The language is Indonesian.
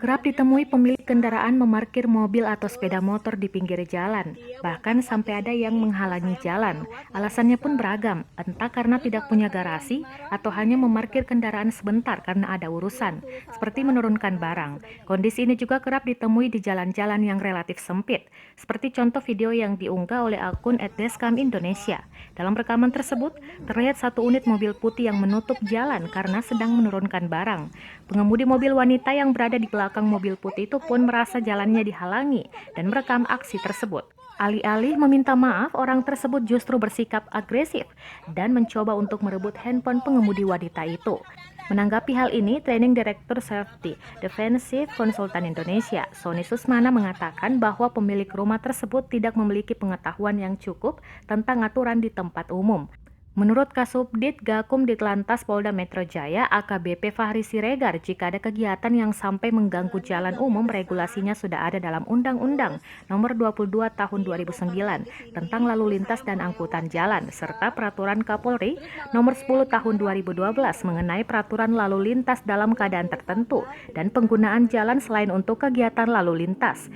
Kerap ditemui pemilik kendaraan memarkir mobil atau sepeda motor di pinggir jalan, bahkan sampai ada yang menghalangi jalan. Alasannya pun beragam, entah karena tidak punya garasi atau hanya memarkir kendaraan sebentar karena ada urusan, seperti menurunkan barang. Kondisi ini juga kerap ditemui di jalan-jalan yang relatif sempit, seperti contoh video yang diunggah oleh akun @deskam Indonesia. Dalam rekaman tersebut, terlihat satu unit mobil putih yang menutup jalan karena sedang menurunkan barang. Pengemudi mobil wanita yang berada di belakang mobil putih itu pun merasa jalannya dihalangi dan merekam aksi tersebut. Alih-alih meminta maaf, orang tersebut justru bersikap agresif dan mencoba untuk merebut handphone pengemudi wanita itu. Menanggapi hal ini, Training Director Safety Defensive Consultant Indonesia, Sony Susmana mengatakan bahwa pemilik rumah tersebut tidak memiliki pengetahuan yang cukup tentang aturan di tempat umum. Menurut Kasubdit Gakum Ditlantas Polda Metro Jaya AKBP Fahri Siregar, jika ada kegiatan yang sampai mengganggu jalan umum, regulasinya sudah ada dalam Undang-Undang Nomor 22 Tahun 2009 tentang Lalu Lintas dan Angkutan Jalan, serta Peraturan Kapolri Nomor 10 Tahun 2012 mengenai peraturan lalu lintas dalam keadaan tertentu dan penggunaan jalan selain untuk kegiatan lalu lintas.